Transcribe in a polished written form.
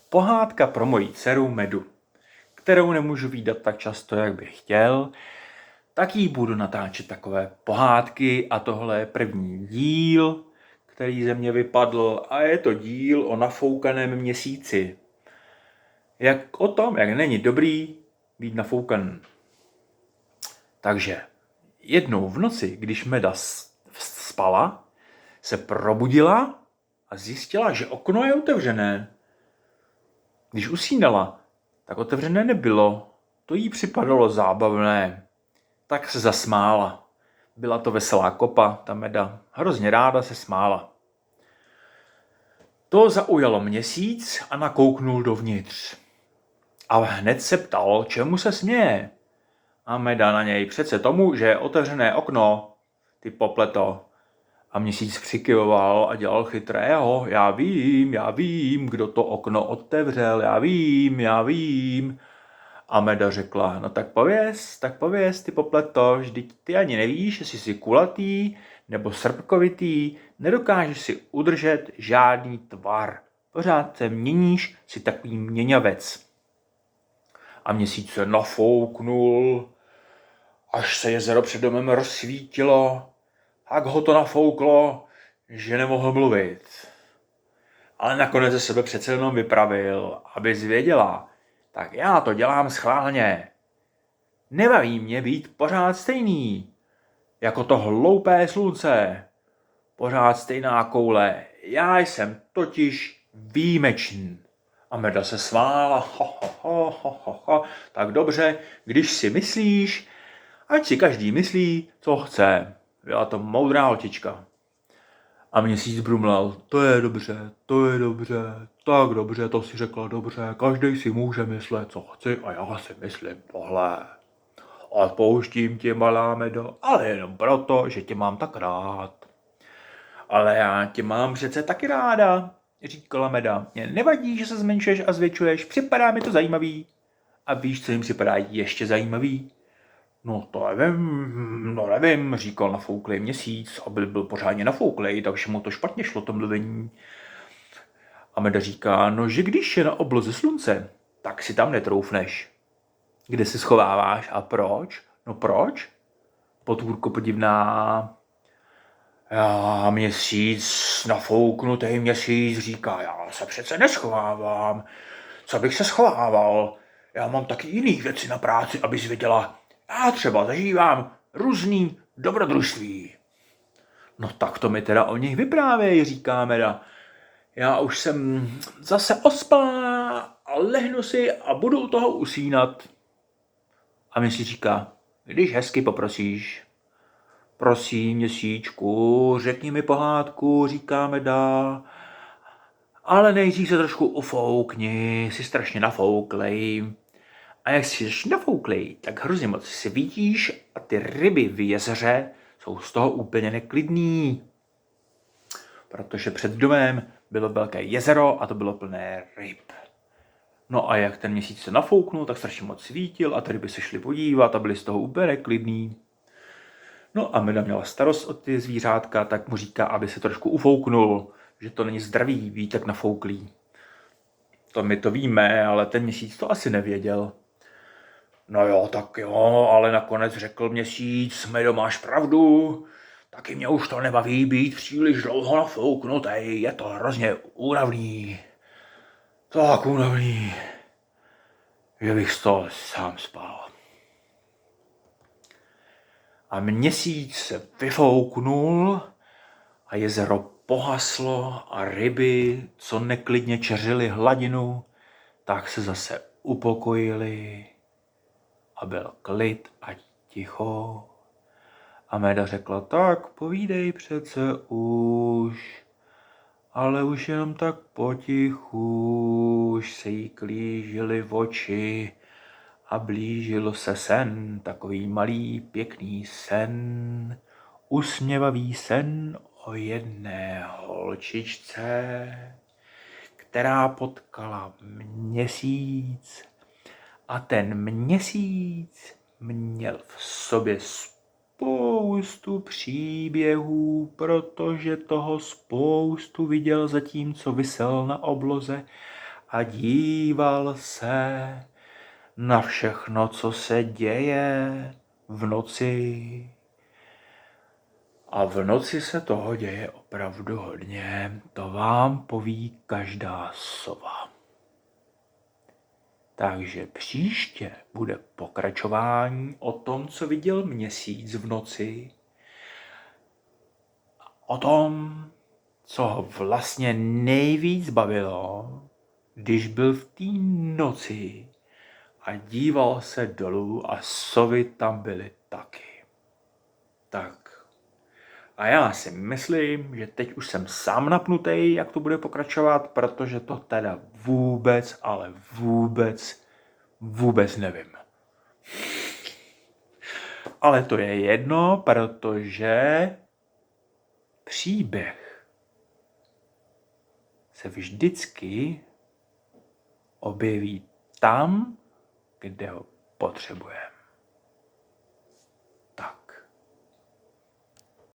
Pohádka pro moji dceru Medu, kterou nemůžu vídat tak často, jak bych chtěl, tak jí budu natáčet takové pohádky a tohle je první díl, který ze mě vypadl a je to díl o nafoukaném měsíci. Jak o tom, jak není dobrý být nafoukan. Takže jednou v noci, když Meda spala, se probudila a zjistila, že okno je otevřené. Když usínala, tak otevřené nebylo. To jí připadalo zábavné. Tak se zasmála. Byla to veselá kopa, ta Meda. Hrozně ráda se smála. To zaujalo Měsíc a nakouknul dovnitř. A hned se ptal, čemu se směje. A Meda na něj, přece tomu, že je otevřené okno, ty popleto. A Měsíc přikyvoval a dělal chytrého. Já vím, kdo to okno otevřel, já vím. A Meda řekla, no tak pověz, ty popleto, vždyť ty ani nevíš, jestli jsi kulatý nebo srpkovitý, nedokážeš si udržet žádný tvar. Pořád se měníš, si takový měňavec. A Měsíc se nafouknul, až se jezero před domem rozsvítilo, tak ho to nafouklo, že nemohl mluvit. Ale nakonec ze sebe přece jenom vypravil, abys věděla, tak já to dělám schválně. Nebaví mě být pořád stejný, jako to hloupé slunce. Pořád stejná koule, já jsem totiž výjimečný. A Meda se smála, tak dobře, když si myslíš, ať si každý myslí, co chce. Byla to moudrá holčička. A Měsíc brumlal, to je dobře, tak dobře, to si řekla dobře, každý si může myslet, co chce a já si myslím tohle. Odpouštím tě, malá Medo, ale jenom proto, že tě mám tak rád. Ale já tě mám přece taky ráda, říkala Meda. Mně nevadí, že se zmenšuješ a zvětšuješ, připadá mi to zajímavý. A víš, co jim připadá ještě zajímavý? No to nevím, říkal nafouklý Měsíc a byl pořádně nafouklej, takže mu to špatně šlo, to mluvení. A Meda říká, no že když je na obloze slunce, tak si tam netroufneš. Kde se schováváš a proč? No proč? Potvůrko podivná. Já Měsíc, nafouknutý Měsíc, říká, já se přece neschovávám. Co bych se schovával? Já mám taky jiný věci na práci, abys věděla. Já třeba zažívám různý dobrodružství. No tak to mi teda o nich vyprávěj, říká Meda. Já už jsem zase ospalá a lehnu si a budu u toho usínat. A Měsíc říká, když hezky poprosíš. Prosím, Měsíčku, řekni mi pohádku, říká Meda. Ale nejdřív se trošku ufoukni, jsi strašně nafouklej. A jak jsi nafouklej, tak hrozně moc svítíš a ty ryby v jezeře jsou z toho úplně neklidný. Protože před domem bylo velké jezero a to bylo plné ryb. No a jak ten Měsíc se nafouknul, tak strašně moc svítil a ty ryby se šly podívat a byly z toho úplně neklidný. No a Meda měla starost o ty zvířátka, tak mu říká, aby se trošku ufouknul, že to není zdravý být tak nafouklý. To my to víme, ale ten Měsíc to asi nevěděl. No jo, tak jo, ale nakonec řekl Měsíc, Medo, máš pravdu, taky mě už to nebaví být příliš dlouho nafouknutý, je to hrozně únavný. Tak únavný, že bych z toho sám spal. A Měsíc se vyfouknul a jezero pohaslo a ryby, co neklidně čeřily hladinu, tak se zase upokojili a byl klid a ticho. A Meda řekla, tak povídej přece už, ale už jenom tak potichu, už se jí klížily oči a blížil se sen, takový malý pěkný sen, usměvavý sen o jedné holčičce, která potkala Měsíc a ten Měsíc měl v sobě spoustu příběhů, protože toho spoustu viděl zatímco visel na obloze a díval se na všechno, co se děje v noci. A v noci se toho děje opravdu hodně, to vám poví každá sova. Takže příště bude pokračování o tom, co viděl Měsíc v noci. O tom, co ho vlastně nejvíc bavilo, když byl v té noci a díval se dolů a sovy tam byly taky. Tak. A já si myslím, že teď už jsem sám napnutý, jak to bude pokračovat, protože to teda vůbec, ale vůbec nevím. Ale to je jedno, protože příběh se vždycky objeví tam, kde ho potřebujeme.